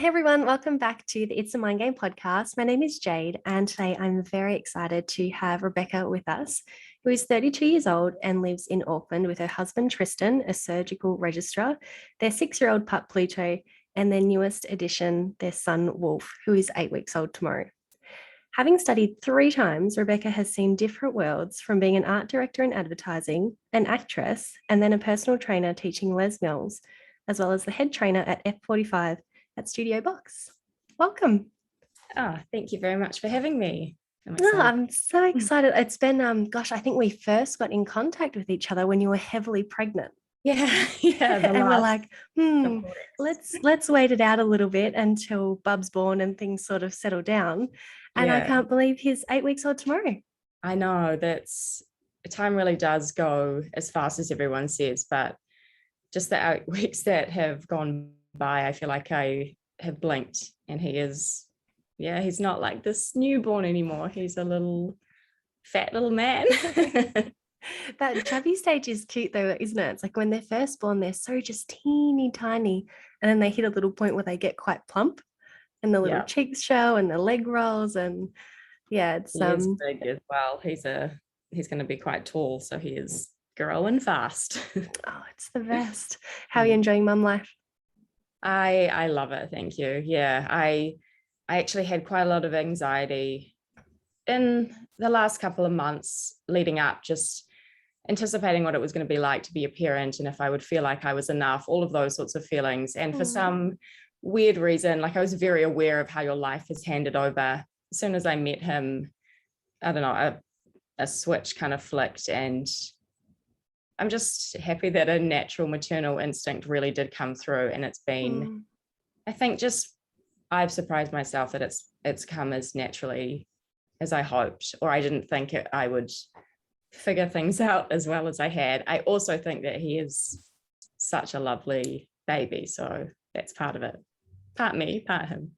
Hey everyone, welcome back to the It's a Mind Game podcast. My name is Jade, and today I'm very excited to have Rebekkah with us, who is 32 years old and lives in Auckland with her husband Tristan, a surgical registrar, their 6-year-old pup Pluto, and their newest addition, their son Wolf, who is 8 weeks old tomorrow. Having studied 3 times, Rebekkah has seen different worlds, from being an art director in advertising, an actress, and then a personal trainer teaching Les Mills, as well as the head trainer at F45 at Studio Box. Welcome. Thank you very much for having me. I'm so excited. It's been, I think we first got in contact with each other when you were heavily pregnant. Yeah. And we're like, let's wait it out a little bit until Bub's born and things sort of settle down. And I can't believe he's 8 weeks old tomorrow. I know, time really does go as fast as everyone says, but just the 8 weeks that have gone by, I feel like I have blinked, and he's not like this newborn anymore. He's a little fat little man. That chubby stage is cute though, isn't it? It's like when they're first born, they're so just teeny tiny, and then they hit a little point where they get quite plump and the little cheeks show and the leg rolls, and it's he is big as well. He's going to be quite tall, so he is growing fast. Oh, it's the best. How are you enjoying mum life? I love it, thank you. I actually had quite a lot of anxiety in the last couple of months leading up, just anticipating what it was going to be like to be a parent, and if I would feel like I was enough, all of those sorts of feelings. And for some weird reason, like, I was very aware of how your life is handed over. As soon as I met him, I don't know, a switch kind of flicked, and I'm just happy that a natural maternal instinct really did come through. And it's been, I think, I've surprised myself that it's come as naturally as I hoped, or I didn't think I would figure things out as well as I had. I also think that he is such a lovely baby, so that's part of it. Part me, part him.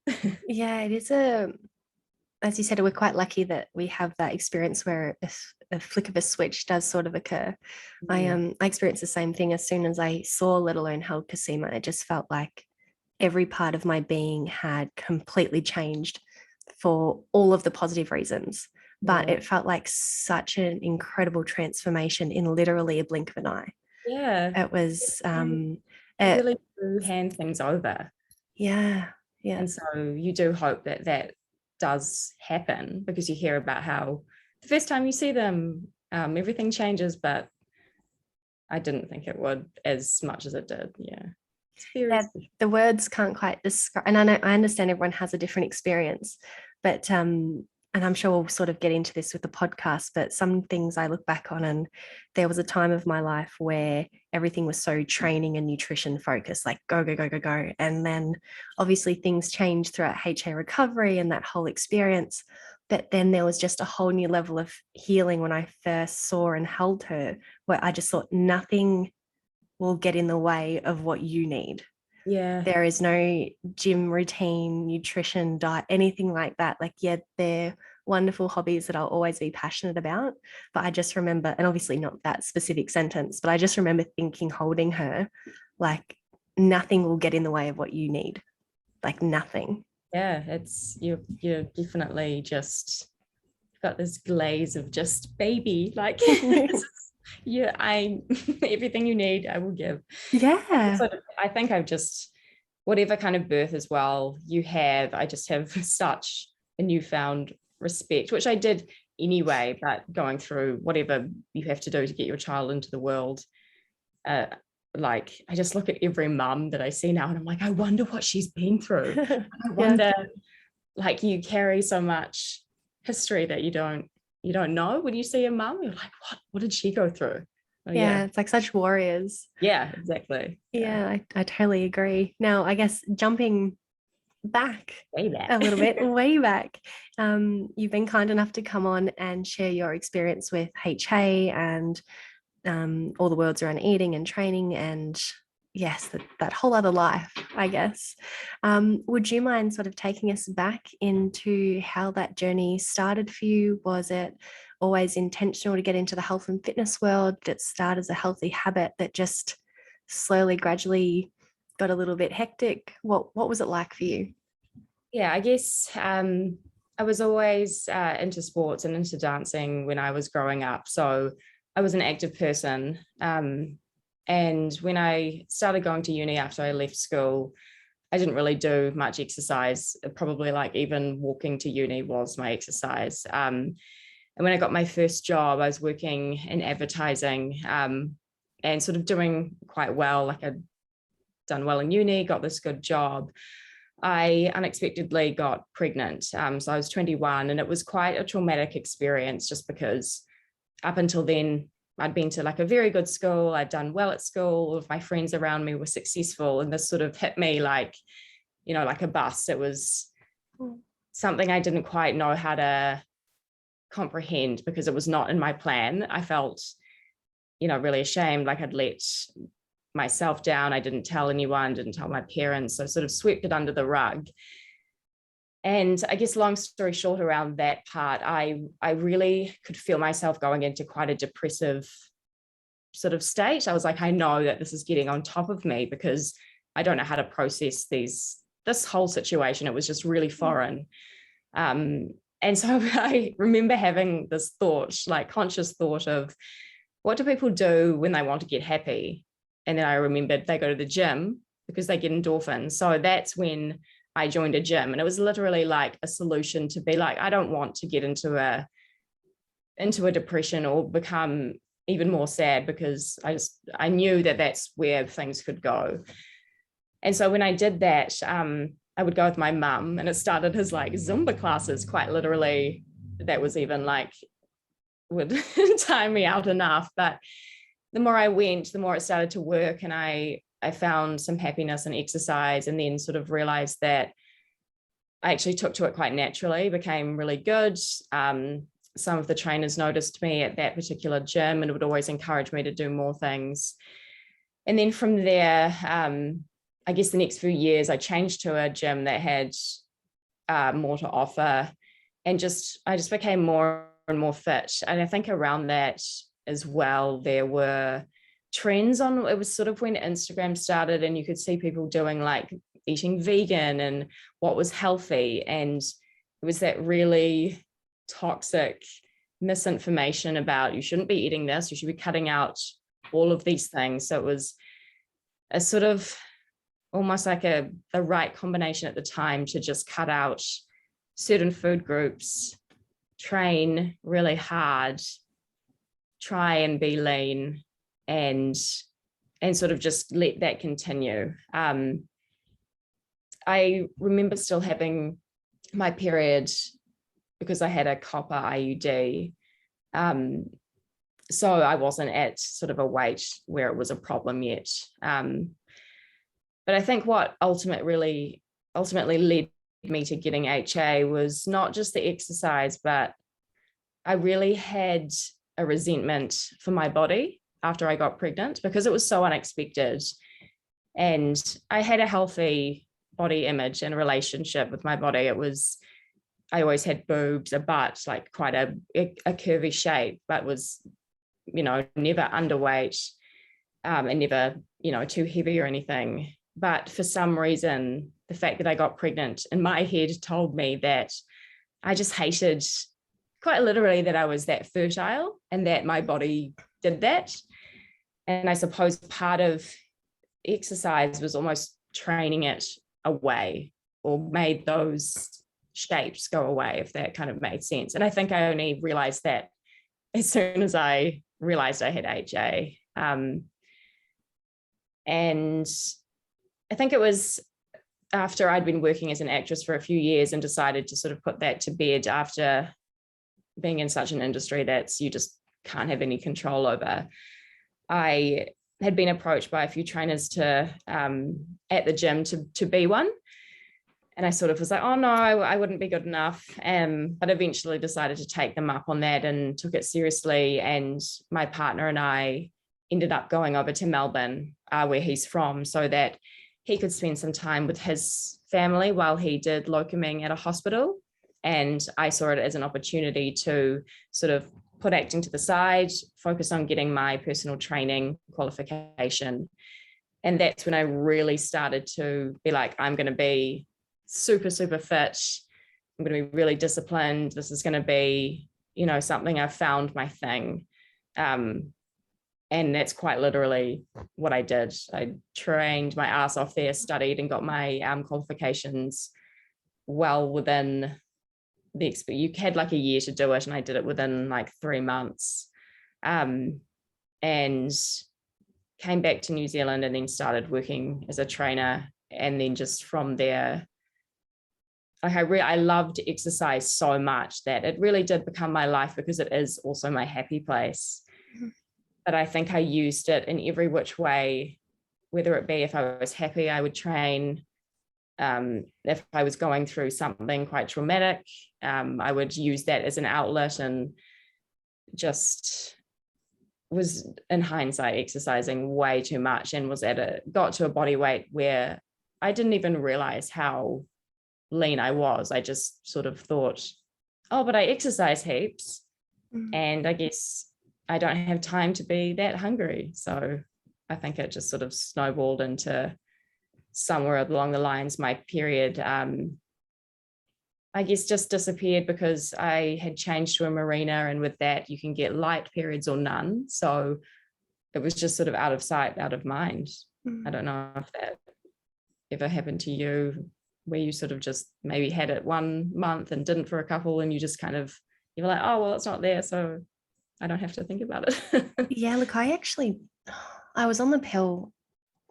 Yeah, it is as you said, we're quite lucky that we have that experience where a flick of a switch does sort of occur. I experienced the same thing as soon as I saw, let alone held Cosima. It just felt like every part of my being had completely changed for all of the positive reasons. But it felt like such an incredible transformation in literally a blink of an eye. Yeah. It was it really do hand things over. Yeah. And so you do hope that does happen, because you hear about how the first time you see them, everything changes, but I didn't think it would as much as it did. The words can't quite describe, and I understand everyone has a different experience, but and I'm sure we'll sort of get into this with the podcast, but some things I look back on, and there was a time of my life where everything was so training and nutrition focused, like go, go, go, go, go. And then obviously things changed throughout HA recovery and that whole experience. But then there was just a whole new level of healing when I first saw and held her, where I just thought nothing will get in the way of what you need. There is no gym routine, nutrition, diet, anything like that. Like, they're wonderful hobbies that I'll always be passionate about. But I just remember, and obviously not that specific sentence, but I just remember thinking, holding her, like, nothing will get in the way of what you need. Like, nothing. It's you're definitely just got this glaze of just baby, like everything you need I will give. So I think I've just, whatever kind of birth as well you have, I just have such a newfound respect, which I did anyway, but going through whatever you have to do to get your child into the world, like, I just look at every mum that I see now and I'm like, I wonder what she's been through. I wonder, like, you carry so much history that you don't know. When you see a mum, you're like, what did she go through? It's like such warriors. Exactly. I totally agree. Now, I guess jumping back a little bit, way back, you've been kind enough to come on and share your experience with HA and all the worlds around eating and training, and that whole other life, I guess. Would you mind sort of taking us back into how that journey started for you? Was it always intentional to get into the health and fitness world? Did it start as a healthy habit that just slowly, gradually got a little bit hectic? What was it like for you? Yeah, I guess I was always into sports and into dancing when I was growing up. So I was an active person. And when I started going to uni after I left school, I didn't really do much exercise. Probably like even walking to uni was my exercise. And when I got my first job, I was working in advertising and sort of doing quite well. Like I'd done well in uni, got this good job. I unexpectedly got pregnant. So I was 21, and it was quite a traumatic experience just because up until then, I'd been to like a very good school. I'd done well at school. All of my friends around me were successful. And this sort of hit me like, like a bus. It was something I didn't quite know how to comprehend because it was not in my plan. I felt, really ashamed, like I'd let myself down. I didn't tell anyone, didn't tell my parents. So sort of swept it under the rug. And I guess long story short around that part, I really could feel myself going into quite a depressive sort of state. I was like, I know that this is getting on top of me because I don't know how to process this whole situation. It was just really foreign. And so I remember having this thought, like conscious thought of, what do people do when they want to get happy? And then I remembered they go to the gym because they get endorphins. So that's when I joined a gym. And it was literally like a solution to be like, I don't want to get into a depression or become even more sad, because I knew that that's where things could go. And so when I did that, I would go with my mum, and it started as like Zumba classes, quite literally. That was even like, would time me out enough. But the more I went, the more it started to work. And I found some happiness in exercise, and then sort of realized that I actually took to it quite naturally, became really good. Some of the trainers noticed me at that particular gym and would always encourage me to do more things. And then from there, I guess the next few years, I changed to a gym that had more to offer, and I just became more and more fit. And I think around that as well, there were trends on, it was sort of when Instagram started and you could see people doing like eating vegan and what was healthy. And it was that really toxic misinformation about you shouldn't be eating this, you should be cutting out all of these things. So it was a sort of almost like the right combination at the time to just cut out certain food groups, train really hard, try and be lean, and sort of just let that continue. I remember still having my period because I had a copper IUD. So I wasn't at sort of a weight where it was a problem yet. But I think what ultimately led me to getting HA was not just the exercise, but I really had a resentment for my body after I got pregnant because it was so unexpected. And I had a healthy body image and relationship with my body. I always had boobs, a butt, like quite a curvy shape, but was, never underweight and never, too heavy or anything. But for some reason, the fact that I got pregnant in my head told me that I just hated, quite literally, that I was that fertile and that my body did that. And I suppose part of exercise was almost training it away, or made those shapes go away, if that kind of made sense. And I think I only realized that as soon as I realized I had HA. And I think it was after I'd been working as an actress for a few years and decided to sort of put that to bed after being in such an industry that you just can't have any control over. I had been approached by a few trainers at the gym to be one. And I sort of was like, oh no, I wouldn't be good enough. But eventually decided to take them up on that and took it seriously. And my partner and I ended up going over to Melbourne, where he's from, so that he could spend some time with his family while he did locuming at a hospital. And I saw it as an opportunity to sort of put acting to the side, focus on getting my personal training qualification, And that's when I really started to be like, I'm going to be super, super fit. I'm going to be really disciplined. This is going to be, you know, something I've found my thing. And that's quite literally what I did. I trained my ass off there, studied, and got my qualifications well within you had like a year to do it, and I did it within like 3 months. And came back to New Zealand and then started working as a trainer. And then just from there, like I loved exercise so much that it really did become my life, because it is also my happy place. Mm-hmm. But I think I used it in every which way, whether it be if I was happy, I would train. If I was going through something quite traumatic, I would use that as an outlet, and just was, in hindsight, exercising way too much, and got to a body weight where I didn't even realize how lean I was. I just sort of thought, oh, but I exercise heaps. Mm-hmm. And I guess I don't have time to be that hungry. So I think it just sort of snowballed into somewhere along the lines, my period, I guess, just disappeared, because I had changed to a marina, and with that you can get light periods or none. So it was just sort of out of sight, out of mind. Mm. I don't know if that ever happened to you, where you sort of just maybe had it 1 month and didn't for a couple, and you just kind of, you were like, oh, well, it's not there, so I don't have to think about it. Yeah, look, I was on the pill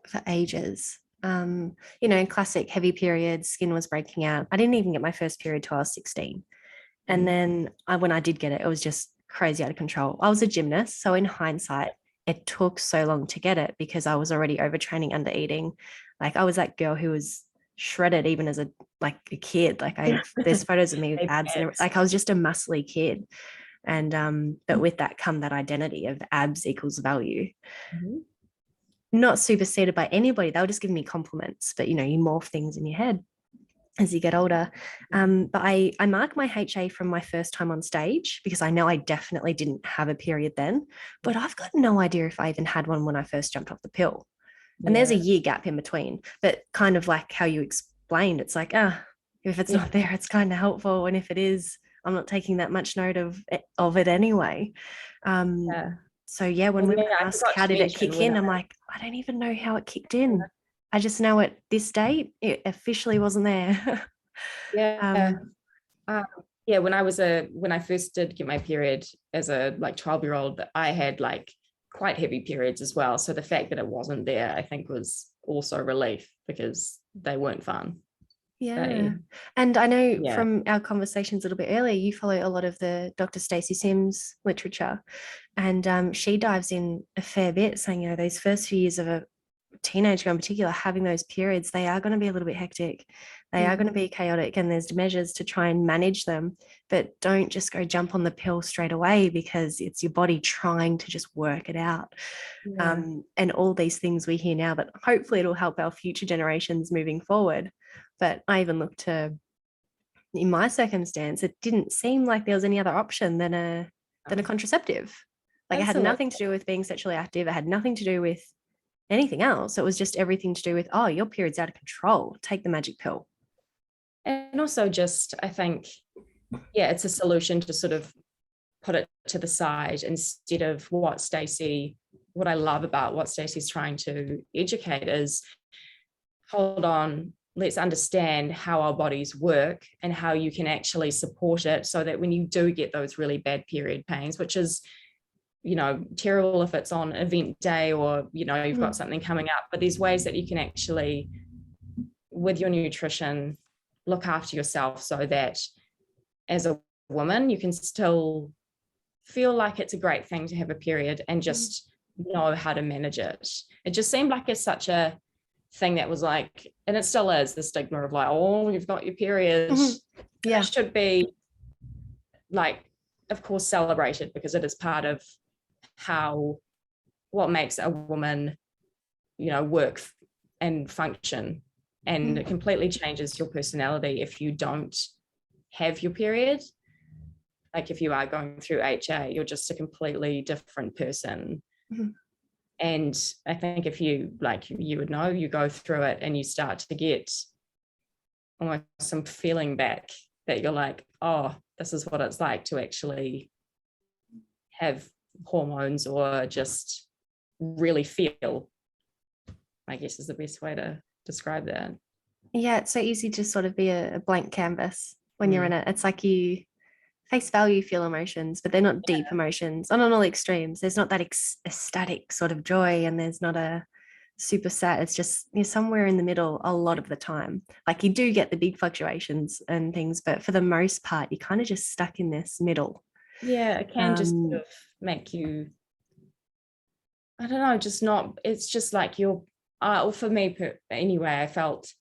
for ages. You know, classic heavy periods, skin was breaking out. I didn't even get my first period till I was 16. And then when I did get it, it was just crazy out of control. I was a gymnast, so in hindsight, it took so long to get it because I was already overtraining, under eating. Like, I was that girl who was shredded even as a kid. Like, there's photos of me with abs, and like, I was just a muscly kid. And but with that come that identity of abs equals value. Mm-hmm. Not superseded by anybody. They were just giving me compliments, but you know, you morph things in your head as you get older. But I mark my HA from my first time on stage, because I know I definitely didn't have a period then, but I've got no idea if I even had one when I first jumped off the pill. And there's a year gap in between, but kind of like how you explained, it's like, if it's not there, it's kind of helpful. And if it is, I'm not taking that much note of it anyway. So yeah, when we asked how did it kick in, I'm like, I don't even know how it kicked in. I just know at this date, it officially wasn't there. When I first did get my period as a 12-year-old, I had like quite heavy periods as well. So the fact that it wasn't there, I think, was also relief, because they weren't fun. Yeah. And I know from our conversations a little bit earlier, you follow a lot of the Dr. Stacey Sims literature, and she dives in a fair bit, saying, you know, those first few years of a teenage girl in particular, having those periods, they are going to be a little bit hectic. They are going to be chaotic, and there's measures to try and manage them, but don't just go jump on the pill straight away, because it's your body trying to just work it out. And all these things we hear now, but hopefully it'll help our future generations moving forward. But I even looked to, in my circumstance, it didn't seem like there was any other option than a contraceptive. Like, it had nothing to do with being sexually active. It had nothing to do with anything else. It was just everything to do with, oh, your period's out of control, take the magic pill. And also just, I think, it's a solution to sort of put it to the side, instead of what I love about what Stacey's trying to educate is, hold on, let's understand how our bodies work and how you can actually support it, so that when you do get those really bad period pains, which is, you know, terrible if it's on event day, or, you know, you've got something coming up, but there's ways that you can actually, with your nutrition, look after yourself, so that as a woman, you can still feel like it's a great thing to have a period, and just know how to manage it. It just seemed like it's such a thing that was like, and it still is, the stigma of like, oh, you've got your period. It should be, like, of course, celebrated, because it is part of what makes a woman, you know, work and function. And it completely changes your personality if you don't have your period. Like, if you are going through HA, you're just a completely different person. And I think if you, like, you would know, you go through it and you start to get almost some feeling back that you're like, oh, this is what it's like to actually have hormones, or just really feel, I guess is the best way to describe that. Yeah, it's so easy to sort of be a blank canvas when you're in it. It's like you face value feel emotions, but they're not deep emotions. On all extremes, there's not that ecstatic sort of joy, and there's not a super sad. It's just you're somewhere in the middle a lot of the time. Like you do get the big fluctuations and things, but for the most part, you're kind of just stuck in this middle. Yeah, it can just sort of make you, I don't know, just not, it's just like you're, for me anyway, I felt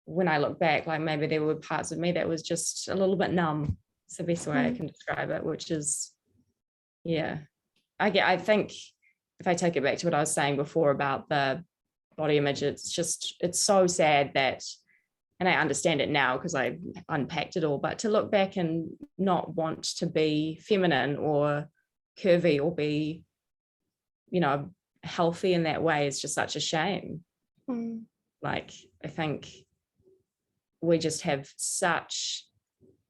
when I look back, like maybe there were parts of me that was just a little bit numb. It's the best way I can describe it, which is, yeah. I think if I take it back to what I was saying before about the body image, it's so sad that, and I understand it now because I unpacked it all, but to look back and not want to be feminine or curvy or be, healthy in that way is just such a shame. Like, I think we just have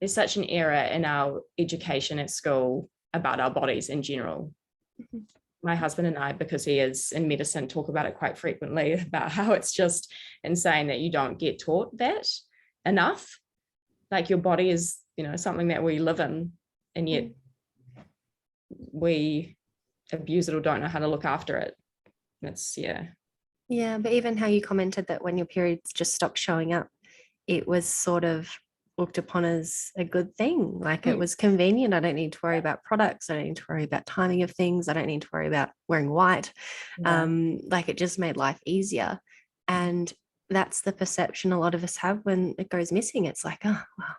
there's such an error in our education at school about our bodies in general. My husband and I, because he is in medicine, talk about it quite frequently, about how it's just insane that you don't get taught that enough. Like your body is, something that we live in, and yet we abuse it or don't know how to look after it. That's, yeah. Yeah, but even how you commented that when your periods just stopped showing up, it was sort of looked upon as a good thing. Like it was convenient. I don't need to worry about products. I don't need to worry about timing of things. I don't need to worry about wearing white. Like it just made life easier. And that's the perception a lot of us have when it goes missing. It's like, oh, well,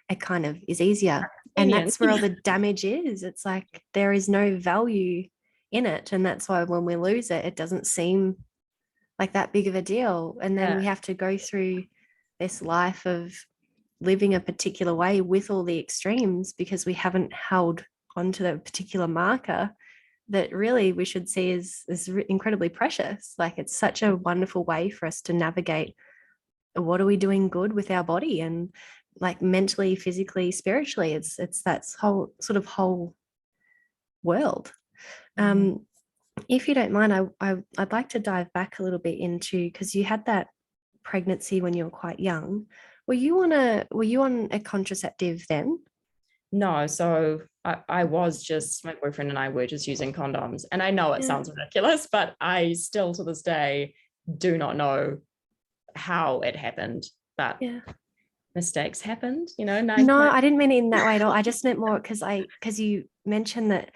it kind of is easier. And that's where all the damage is. It's like there is no value in it. And that's why when we lose it, it doesn't seem like that big of a deal. And then we have to go through this life of living a particular way with all the extremes because we haven't held onto the particular marker that really we should see is incredibly precious. Like it's such a wonderful way for us to navigate what are we doing good with our body, and like mentally, physically, spiritually, it's that whole world. If you don't mind, I'd like to dive back a little bit into, because you had that pregnancy when you were quite young. Were you on a contraceptive then? No, so I was just, my boyfriend and I were just using condoms. And I know it sounds ridiculous, but I still to this day do not know how it happened. But mistakes happened, No, I didn't mean it in that way at all. I just meant more because you mentioned that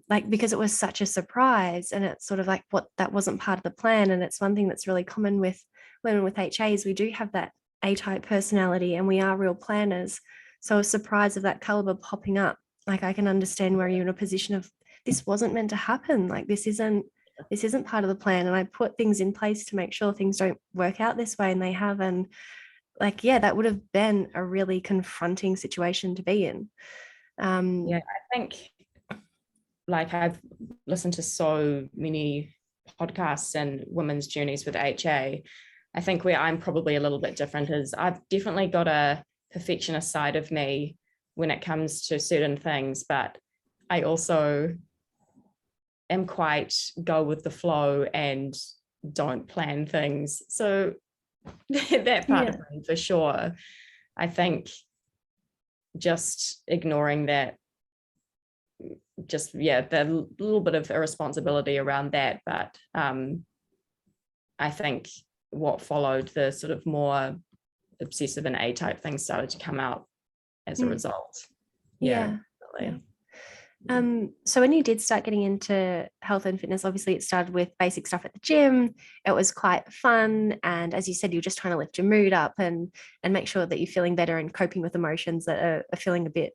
like because it was such a surprise, and it's sort of like that wasn't part of the plan. And it's one thing that's really common with women with HAs. We do have that A-type personality, and we are real planners. So a surprise of that caliber popping up, like I can understand where you're in a position of this wasn't meant to happen. Like this isn't part of the plan, and I put things in place to make sure things don't work out this way, and they have. And like, yeah, that would have been a really confronting situation to be in. I think like I've listened to so many podcasts and women's journeys with HA. I think where I'm probably a little bit different is I've definitely got a perfectionist side of me when it comes to certain things, but I also am quite go with the flow and don't plan things. So that part of me for sure. I think just ignoring that, just the little bit of irresponsibility around that. But I think what followed, the sort of more obsessive and A-type things started to come out as a result. So when you did start getting into health and fitness, obviously it started with basic stuff at the gym. It was quite fun, and as you said, you're just trying to lift your mood up and make sure that you're feeling better and coping with emotions that are feeling a bit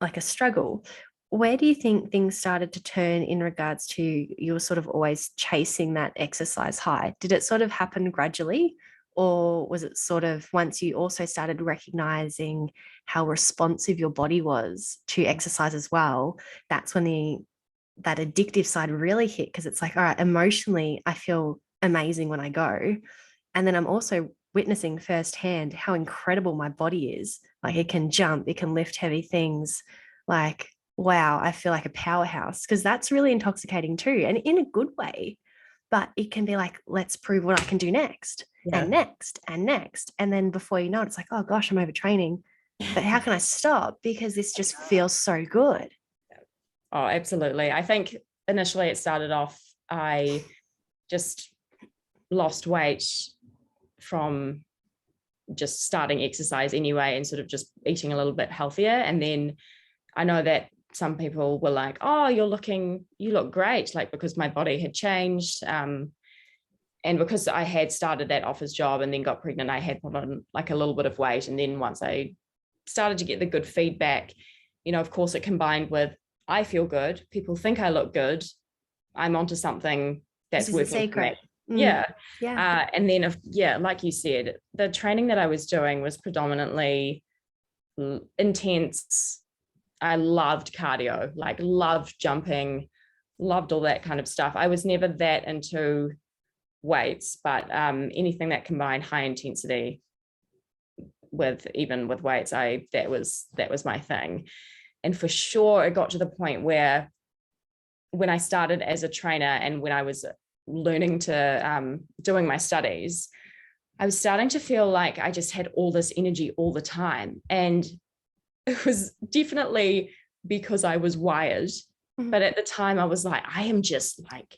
like a struggle. Where do you think things started to turn in regards to you were sort of always chasing that exercise high? Did it sort of happen gradually, or was it sort of once you also started recognizing how responsive your body was to exercise as well, that's when the that addictive side really hit, because it's like, all right, emotionally, I feel amazing when I go. And then I'm also witnessing firsthand how incredible my body is. Like it can jump, it can lift heavy things. Like, wow, I feel like a powerhouse, because that's really intoxicating too, and in a good way. But it can be like, let's prove what I can do next and next and next. And then before you know it, it's like, oh gosh, I'm overtraining. But how can I stop? Because this just feels so good. Oh, absolutely. I think initially it started off, I just lost weight from just starting exercise anyway and sort of just eating a little bit healthier. And then I know that some people were like, oh, you look great, like because my body had changed. And because I had started that office job and then got pregnant, I had put on like a little bit of weight. And then once I started to get the good feedback, of course, it combined with, I feel good, people think I look good, I'm onto something that's This is a working for me. secret. Yeah. And then like you said, the training that I was doing was predominantly intense. I loved cardio, like loved jumping, loved all that kind of stuff. I was never that into weights, but anything that combined high intensity with weights, that was my thing. And for sure, it got to the point where when I started as a trainer and when I was learning to doing my studies, I was starting to feel like I just had all this energy all the time. And it was definitely because I was wired. But at the time I was like, I am just like,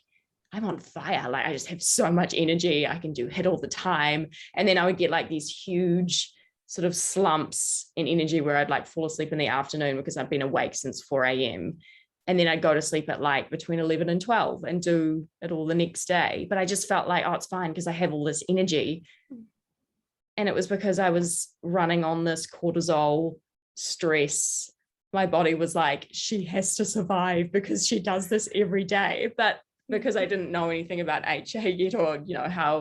I'm on fire. Like I just have so much energy. I can do HIIT all the time. And then I would get like these huge sort of slumps in energy where I'd like fall asleep in the afternoon because I've been awake since 4 a.m. And then I'd go to sleep at like between 11 and 12 and do it all the next day. But I just felt like, oh, it's fine because I have all this energy. And it was because I was running on this cortisol stress. My body was like, she has to survive because she does this every day. But because I didn't know anything about HA yet, or, how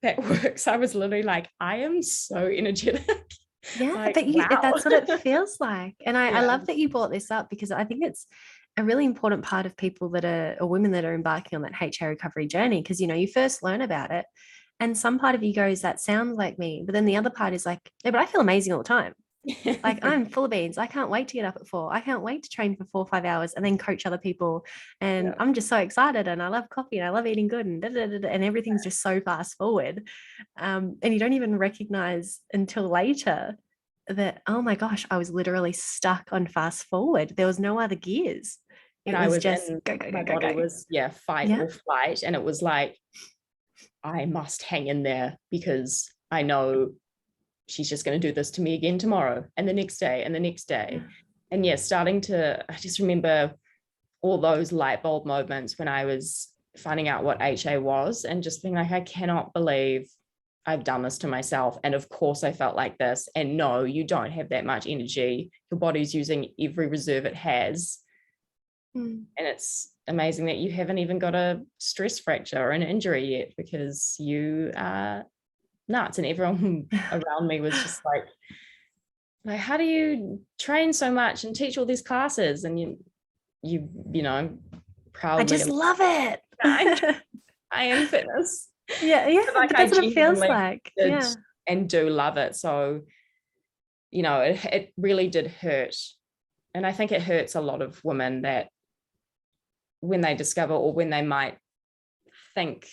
that works, I was literally like, I am so energetic. Yeah, like, but wow. that's what it feels like. And I love that you brought this up, because I think it's a really important part of people that are, or women that are embarking on that HA recovery journey. Because, you first learn about it and some part of you goes, that sounds like me. But then the other part is like, yeah, but I feel amazing all the time. Like I'm full of beans. I can't wait to get up at 4. I can't wait to train for 4 or 5 hours and then coach other people. And I'm just so excited, and I love coffee and I love eating good, and and everything's just so fast forward. And you don't even recognize until later that, oh my gosh, I was literally stuck on fast forward. There was no other gears. It was just go, go, go, go, go. Was fight or flight. And it was like, I must hang in there because I know she's just going to do this to me again tomorrow and the next day and the next day. And I just remember all those light bulb moments when I was finding out what HA was and just being like, I cannot believe I've done this to myself. And of course I felt like this. And no, you don't have that much energy. Your body's using every reserve it has. And it's amazing that you haven't even got a stress fracture or an injury yet, because you are nuts. And everyone around me was just like, how do you train so much and teach all these classes? And you proudly, I just love it. I am fitness. Yeah, like but that's what it feels like. And do love it. So, it really did hurt. And I think it hurts a lot of women that when they discover, or when they might think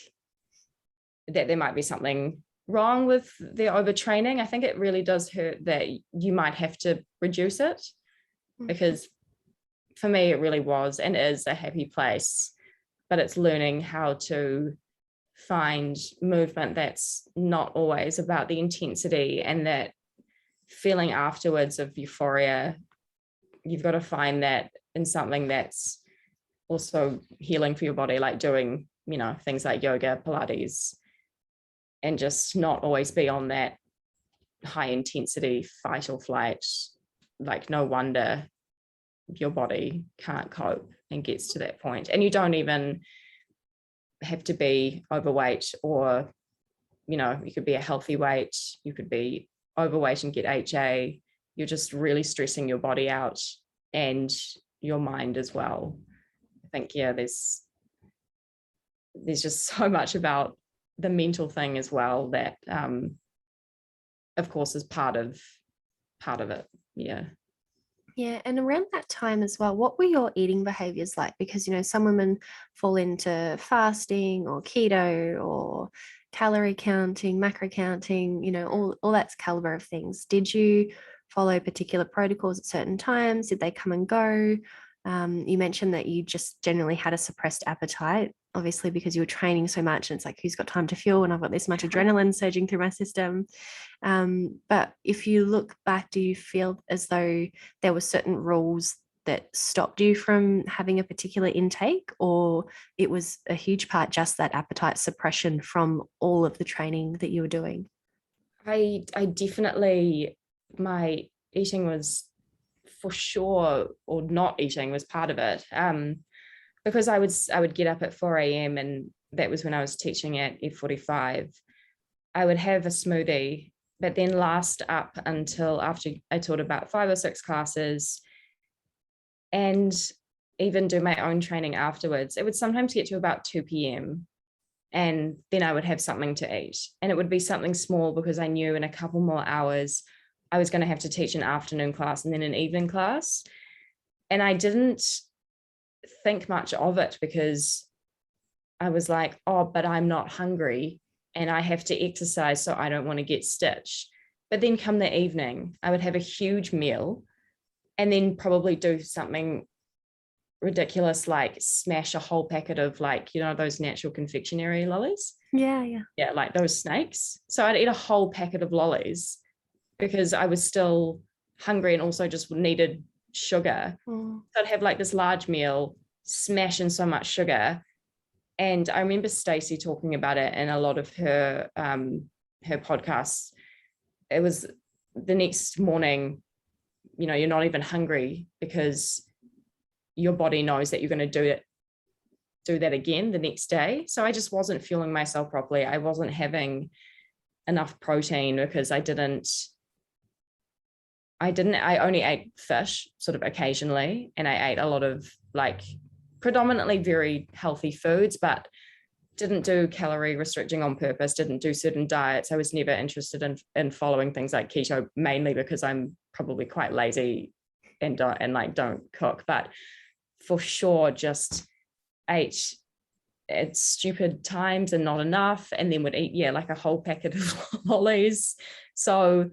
that there might be something wrong with their overtraining, I think it really does hurt that you might have to reduce it, because for me, it really was and is a happy place, but it's learning how to find movement that's not always about the intensity, and that feeling afterwards of euphoria, you've got to find that in something that's also healing for your body, like doing, things like yoga, Pilates, and just not always be on that high intensity fight or flight. Like, no wonder your body can't cope and gets to that point. And you don't even have to be overweight, or, you could be a healthy weight, you could be overweight and get HA. You're just really stressing your body out and your mind as well. think, yeah, there's just so much about the mental thing as well that of course is part of it. Yeah, and around that time as well, what were your eating behaviors like? Because, some women fall into fasting or keto or calorie counting, macro counting, all that caliber of things. Did you follow particular protocols at certain times? Did they come and go? You mentioned that you just generally had a suppressed appetite, obviously, because you were training so much. And it's like, who's got time to fuel when I've got this much adrenaline surging through my system? But if you look back, do you feel as though there were certain rules that stopped you from having a particular intake, or it was a huge part just that appetite suppression from all of the training that you were doing? I definitely, my eating was for sure, or not eating was part of it. Because I would get up at 4 a.m. and that was when I was teaching at F45. I would have a smoothie, but then last up until after I taught about 5 or 6 classes and even do my own training afterwards. It would sometimes get to about 2 p.m. and then I would have something to eat. And it would be something small because I knew in a couple more hours I was going to have to teach an afternoon class and then an evening class. And I didn't think much of it because I was like, oh, but I'm not hungry and I have to exercise, so I don't want to get stitched. But then come the evening, I would have a huge meal and then probably do something ridiculous, like smash a whole packet of those natural confectionery lollies. Yeah. Yeah, like those snakes. So I'd eat a whole packet of lollies because I was still hungry and also just needed sugar. So I'd have like this large meal, smash in so much sugar. And I remember Stacey talking about it in a lot of her podcasts. It was the next morning, you're not even hungry because your body knows that you're going to do that again the next day. So I just wasn't fueling myself properly. I wasn't having enough protein because I only ate fish sort of occasionally, and I ate a lot of predominantly very healthy foods, but didn't do calorie restricting on purpose, didn't do certain diets. I was never interested in following things like keto, mainly because I'm probably quite lazy and don't cook, but for sure just ate at stupid times and not enough, and then would eat like a whole packet of lollies. So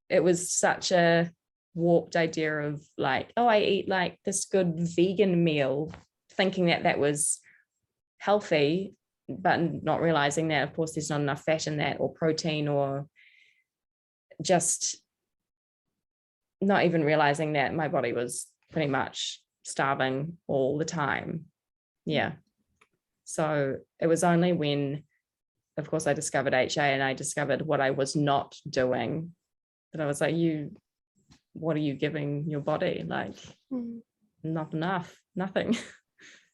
it was such a warped idea of I eat this good vegan meal, thinking that was healthy, but not realizing that of course there's not enough fat in that or protein, or just not even realizing that my body was pretty much starving all the time. Yeah. So it was only when, of course, I discovered HA and I discovered what I was not doing that I was like, what are you giving your body? Not enough, nothing.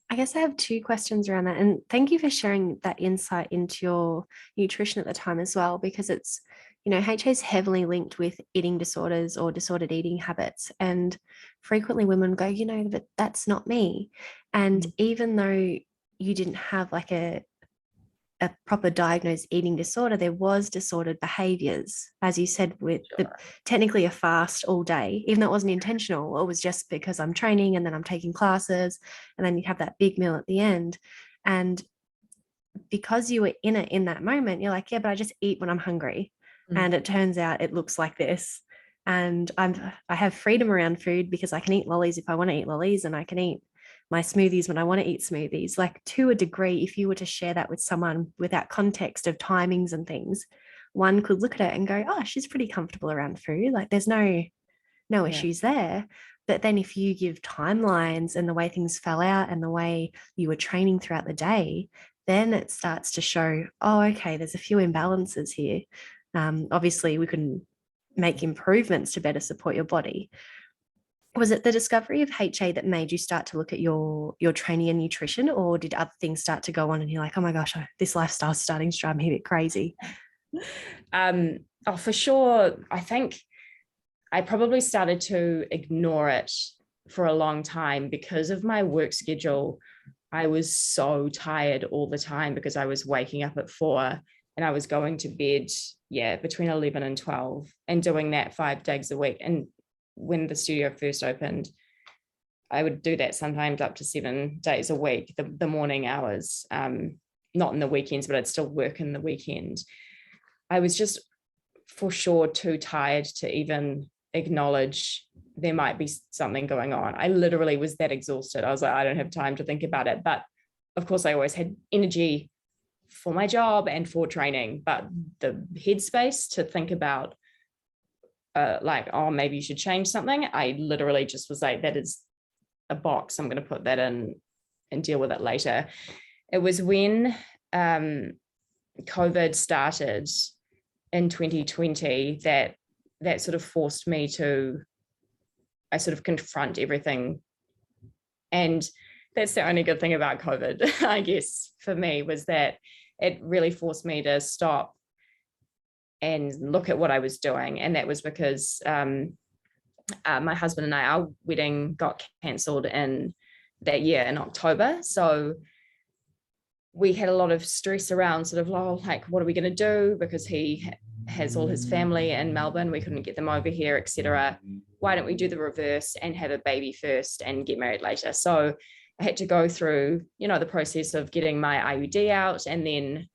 I guess I have 2 questions around that. And thank you for sharing that insight into your nutrition at the time as well, because it's, HA is heavily linked with eating disorders or disordered eating habits. And frequently women go, but that's not me. And even though you didn't have a proper diagnosed eating disorder, there was disordered behaviors, as you said, with technically a fast all day, even though it wasn't intentional. It was just because I'm training and then I'm taking classes, and then you have that big meal at the end. And because you were in it in that moment, you're like, yeah, but I just eat when I'm hungry. And it turns out it looks like this. And I have freedom around food because I can eat lollies if I want to eat lollies, and I can eat my smoothies when I want to eat smoothies. To a degree, if you were to share that with someone without context of timings and things, one could look at it and go, oh, she's pretty comfortable around food. There's no issues there. But then if you give timelines and the way things fell out and the way you were training throughout the day, then it starts to show, oh, okay, there's a few imbalances here. Obviously, we can make improvements to better support your body. Was it the discovery of HA that made you start to look at your training and nutrition, or did other things start to go on and you're like, oh my gosh, this lifestyle is starting to drive me a bit crazy? For sure. I think I probably started to ignore it for a long time because of my work schedule. I was so tired all the time because I was waking up at 4 and I was going to bed, between 11 and 12, and doing that 5 days a week. And when the studio first opened, I would do that sometimes up to 7 days a week, the morning hours, not in the weekends, but I'd still work in the weekend. I was just for sure too tired to even acknowledge there might be something going on. I literally was that exhausted. I was like, I don't have time to think about it. But of course, I always had energy for my job and for training, but the headspace to think about like, oh, maybe you should change something, I literally just was like, that is a box. I'm going to put that in and deal with it later. It was when COVID started in 2020 that sort of forced me to, I sort of confront everything. And that's the only good thing about COVID, I guess, for me, was that it really forced me to stop and look at what I was doing. And that was because my husband and I, our wedding got cancelled in that year in October. So we had a lot of stress around sort of, oh, like, what are we going to do? Because he has all his family in Melbourne. We couldn't get them over here, etc. Why don't we do the reverse and have a baby first and get married later? So I had to go through, the process of getting my IUD out. And then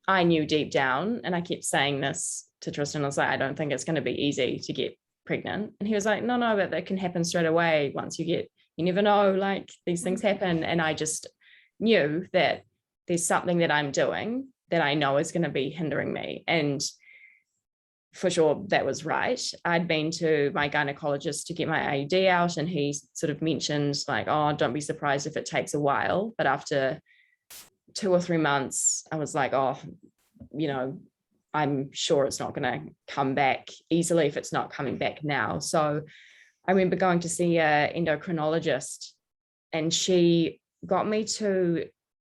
I knew deep down, and I kept saying this to Tristan, I was like, I don't think it's going to be easy to get pregnant. And he was like, no, but that can happen straight away. Once you never know, like, these things happen. And I just knew that there's something that I'm doing that I know is going to be hindering me. And for sure, that was right. I'd been to my gynecologist to get my IUD out, and he sort of mentioned like, oh, don't be surprised if it takes a while. But after 2 or 3 months, I was like, oh, I'm sure it's not going to come back easily if it's not coming back now. So I remember going to see an endocrinologist, and she got me to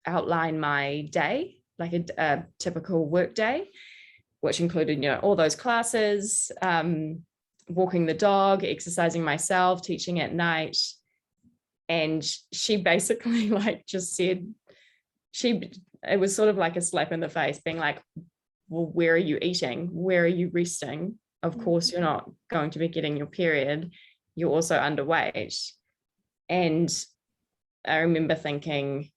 outline my day, like a typical work day, which included, all those classes, walking the dog, exercising myself, teaching at night. And she basically just said, it was sort of like a slap in the face, being like, well, where are you eating? Where are you resting? Of course, you're not going to be getting your period. You're also underweight. And I remember thinking,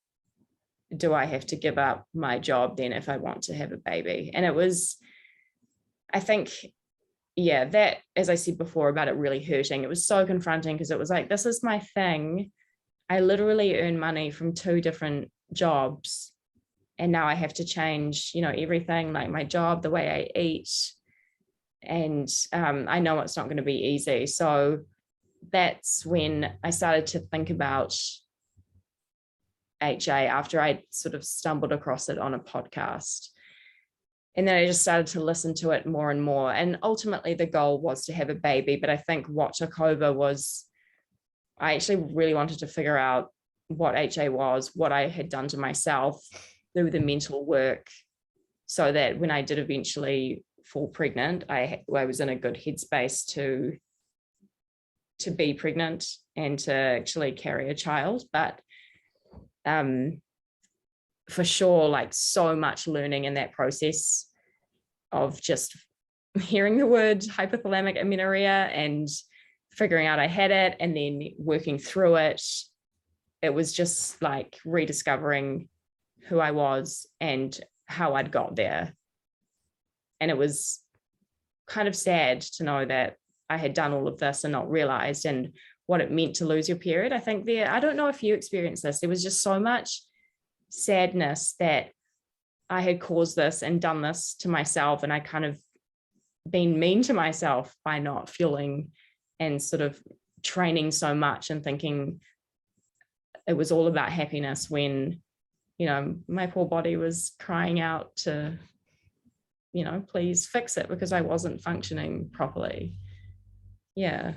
do I have to give up my job then if I want to have a baby? And it was, I think, that, as I said before about it really hurting, it was so confronting because it was like, this is my thing. I literally earn money from 2 different jobs. And now I have to change, everything, like my job, the way I eat. And I know it's not going to be easy. So that's when I started to think about HA, after I sort of stumbled across it on a podcast. And then I just started to listen to it more and more. And ultimately the goal was to have a baby. But I think what took over was I actually really wanted to figure out what HA was, what I had done to myself, through the mental work, so that when I did eventually fall pregnant, I was in a good headspace to be pregnant and to actually carry a child. But for sure, so much learning in that process of just hearing the word hypothalamic amenorrhea and figuring out I had it, and then working through it. It was just like rediscovering who I was and how I'd got there. And it was kind of sad to know that I had done all of this and not realized, and what it meant to lose your period. I think I don't know if you experienced this, there was just so much sadness that I had caused this and done this to myself. And I kind of been mean to myself by not fueling and sort of training so much and thinking it was all about happiness, when my poor body was crying out to, please fix it, because I wasn't functioning properly. Yeah.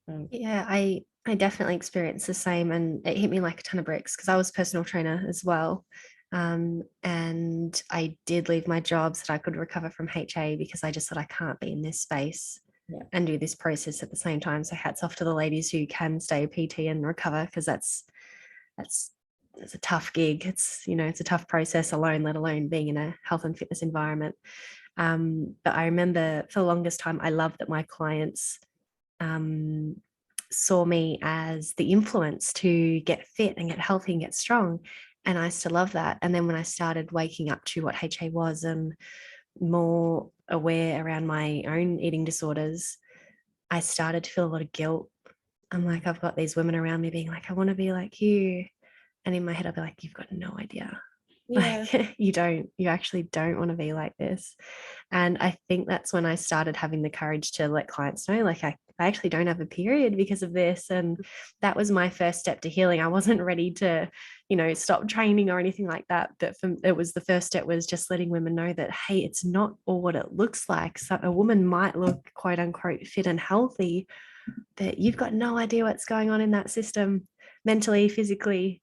I definitely experienced the same, and it hit me like a ton of bricks because I was a personal trainer as well. And I did leave my job so that I could recover from HA, because I just thought I can't be in this space and do this process at the same time. So hats off to the ladies who can stay a PT and recover, because that's it's a tough gig. It's, it's a tough process alone, let alone being in a health and fitness environment. But I remember for the longest time, I loved that my clients saw me as the influence to get fit and get healthy and get strong. And I still love that. And then when I started waking up to what HA was and more aware around my own eating disorders, I started to feel a lot of guilt. I'm like, I've got these women around me being like, I want to be like you. And in my head, I'll be like, you've got no idea. Yeah. Like, you actually don't want to be like this. And I think that's when I started having the courage to let clients know, like, I actually don't have a period because of this. And that was my first step to healing. I wasn't ready to, stop training or anything like that. But it was the first step, was just letting women know that, hey, it's not all what it looks like. So a woman might look quote unquote fit and healthy, but you've got no idea what's going on in that system, mentally, physically.